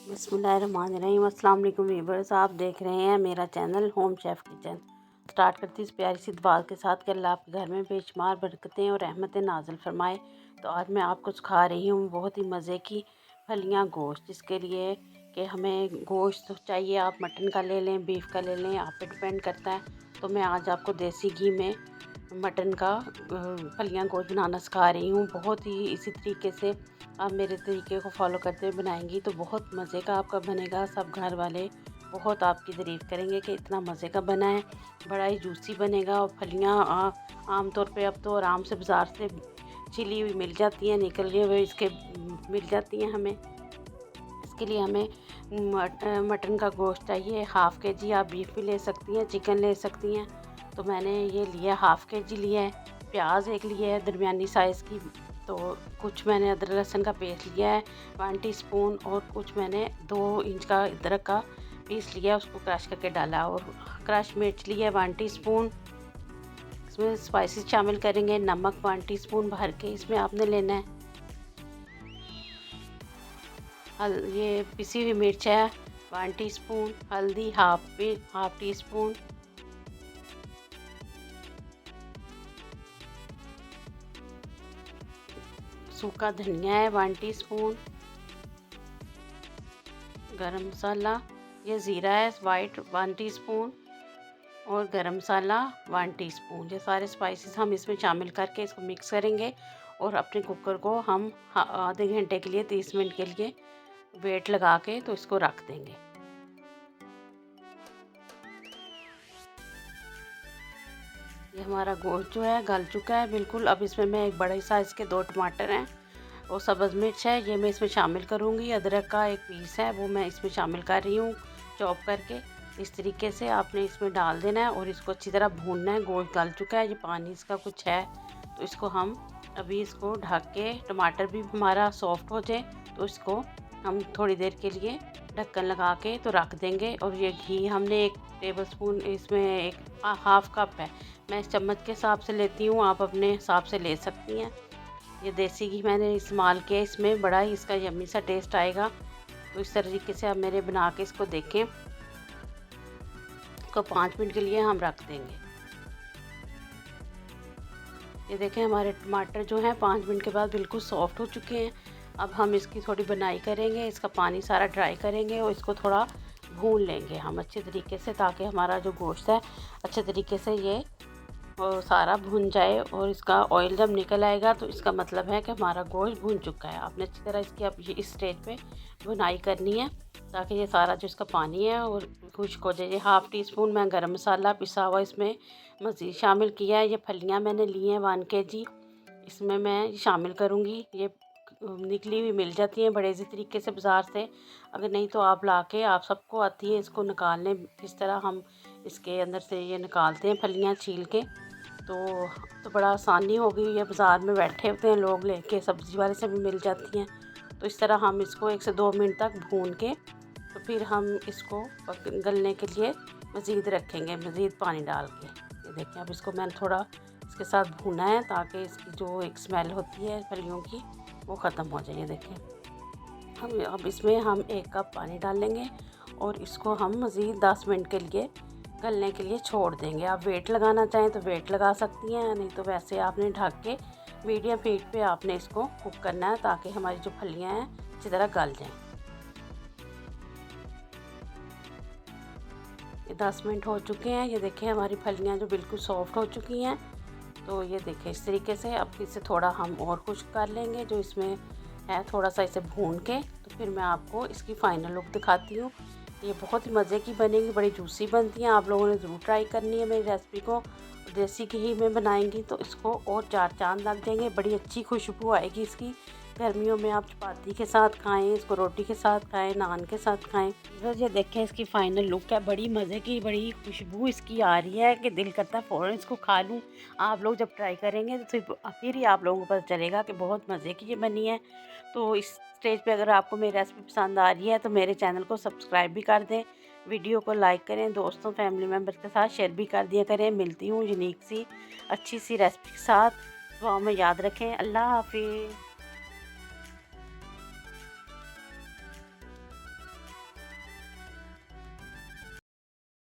बिस्मिल्लाहिर्रहमानिर्रहीम। अस्सलाम वालेकुम व्यूअर्स, आप देख रहे हैं मेरा channel home chef kitchen. Start करती इस प्यारी सी दुआ के साथ कि अल्लाह आपके घर में बेशुमार बरकतें और रहमतें नाज़िल फरमाए। तो आज मैं आपको सिखा रही हूँ बहुत ही मज़े की फलियाँ गोश्त, जिसके लिए कि हमें गोश्त चाहिए, आप मटन का ले लें, बीफ का ले लें, आप पे डिपेंड करता है। तो मैं आज आपको देसी घी में मटन का फलियाँ गोश्त बनाना सिखा रही हूँ। बहुत ही इसी तरीके से आप मेरे तरीके को फॉलो करते हुए बनाएंगी तो बहुत मज़े का आपका बनेगा। सब घर वाले बहुत आपकी तारीफ़ करेंगे कि इतना मज़े का बना है, बड़ा ही जूसी बनेगा। और फलियाँ आम तौर पे अब तो आराम से बाज़ार से छिली हुई मिल जाती हैं, निकले हुए इसके मिल जाती हैं। हमें इसके लिए हमें मटन का गोश्त चाहिए हाफ़ के जी। आप बीफ भी ले सकती हैं, चिकन ले सकती हैं। तो मैंने ये लिया हाफ़ के जी लिया है। प्याज एक लिया है दरमियानी साइज़ की। तो कुछ मैंने अदरक लहसुन का पेस्ट लिया है 1 टीस्पून, और कुछ मैंने 2 इंच का अदरक का पीस लिया, उसको क्रश करके डाला। और क्रश मिर्च लिया 1 टीस्पून। इसमें स्पाइसेस शामिल करेंगे। नमक 1 टीस्पून भर के इसमें आपने लेना है। ये पिसी हुई मिर्च है 1 टीस्पून। हल्दी हाफ टी स्पून। सूखा धनिया है 1 टीस्पून। गरम मसाला, ये ज़ीरा है वाइट 1 टीस्पून, और गरम मसाला 1 टीस्पून। ये सारे स्पाइसेस हम इसमें शामिल करके इसको मिक्स करेंगे। और अपने कुकर को हम आधे घंटे के लिए 30 मिनट के लिए वेट लगा के तो इसको रख देंगे। ये हमारा गोश्त जो है गल चुका है बिल्कुल। अब इसमें मैं एक बड़े साइज़ के 2 टमाटर हैं और सब्ज़ मिर्च है, ये मैं इसमें शामिल करूँगी। अदरक का एक पीस है, वो मैं इसमें शामिल कर रही हूँ चॉप करके। इस तरीके से आपने इसमें डाल देना है और इसको अच्छी तरह भूनना है। गोश्त गल चुका है, ये पानी इसका कुछ है, तो इसको हम अभी इसको ढक के, टमाटर भी हमारा सॉफ्ट हो जाए तो इसको हम थोड़ी देर के लिए ढक्कन लगा के तो रख देंगे। और ये घी हमने 1 टेबलस्पून, इसमें एक हाफ़ कप है, मैं इस चम्मच के हिसाब से लेती हूँ, आप अपने हिसाब से ले सकती हैं। ये देसी घी मैंने इस्तेमाल किया, इसमें बड़ा ही इसका यम्मी सा टेस्ट आएगा। तो इस तरीके से आप मेरे बना के इसको देखें। इसको 5 मिनट के लिए हम रख देंगे। ये देखें हमारे टमाटर जो हैं 5 मिनट के बाद बिल्कुल सॉफ्ट हो चुके हैं। अब हम इसकी थोड़ी बनाई करेंगे, इसका पानी सारा ड्राई करेंगे और इसको थोड़ा भून लेंगे हम अच्छे तरीके से, ताकि हमारा जो गोश्त है अच्छे तरीके से ये सारा भुन जाए। और इसका ऑयल जब निकल आएगा तो इसका मतलब है कि हमारा गोश्त भुन चुका है। आपने अच्छी तरह इसकी अब ये इस स्टेज पे भुनाई करनी है, ताकि ये सारा जो इसका पानी है और खुश्क हो जाए। हाफ़ टी स्पून मैं गरम मसाला पिसा हुआ इसमें मज़ीद शामिल किया है। ये फलियाँ मैंने ली हैं 1 केजी, इसमें मैं शामिल करूँगी। ये निकली हुई मिल जाती हैं बड़े इसी तरीके से बाज़ार से, अगर नहीं तो आप ला के, आप सबको आती है इसको निकालने, किस तरह हम इसके अंदर से ये निकालते हैं फलियाँ छील के। तो बड़ा आसानी हो गई है, बाज़ार में बैठे होते हैं लोग लेके, सब्ज़ी वाले से भी मिल जाती हैं। तो इस तरह हम इसको 1 से 2 मिनट तक भून के तो फिर हम इसको गलने के लिए मज़ीद रखेंगे, मज़ीद पानी डाल के। ये देखिए अब इसको मैंने थोड़ा इसके साथ भूना है, ताकि इसकी जो एक स्मेल होती है फलियों की वो ख़त्म हो जाए। ये देखें हम अब इसमें हम 1 कप पानी डाल लेंगे और इसको हम मज़ीद 10 मिनट के लिए गलने के लिए छोड़ देंगे। आप वेट लगाना चाहें तो वेट लगा सकती हैं, नहीं तो वैसे आपने ढक के मीडियम हीट पे आपने इसको कुक करना है, ताकि हमारी जो फलियां हैं अच्छी तरह गल जाएं। ये 10 मिनट हो चुके हैं। ये देखें हमारी फलियां जो बिल्कुल सॉफ्ट हो चुकी हैं। तो ये देखें इस तरीके से। अब इसे थोड़ा हम और खुश्क कर लेंगे, जो इसमें है थोड़ा सा इसे भून के, तो फिर मैं आपको इसकी फ़ाइनल लुक दिखाती हूँ। ये बहुत ही मज़े की बनेगी, बड़ी जूसी बनती हैं। आप लोगों ने ज़रूर ट्राई करनी है मेरी रेसिपी को। देसी घी में बनाएंगी तो इसको और 4 चाँद लग जाएंगे, बड़ी अच्छी खुशबू आएगी इसकी। गर्मियों में आप चपाती के साथ खाएं, इसको रोटी के साथ खाएं, नान के साथ खाएं। बस ये देखें इसकी फ़ाइनल लुक है, बड़ी मज़े की, बड़ी खुशबू इसकी आ रही है कि दिल करता है फ़ौरन इसको खा लूँ। आप लोग जब ट्राई करेंगे तो फिर ही आप लोगों को पता चलेगा कि बहुत मज़े की ये बनी है। तो इस स्टेज पे अगर आपको मेरी रेसिपी पसंद आ रही है तो मेरे चैनल को सब्सक्राइब भी कर दें, वीडियो को लाइक करें, दोस्तों फैमिली मेम्बर के साथ शेयर भी कर दिया करें। मिलती हूँ यूनिक सी अच्छी सी रेसिपी के साथ, दुआ में याद रखें। अल्लाह हाफिज़।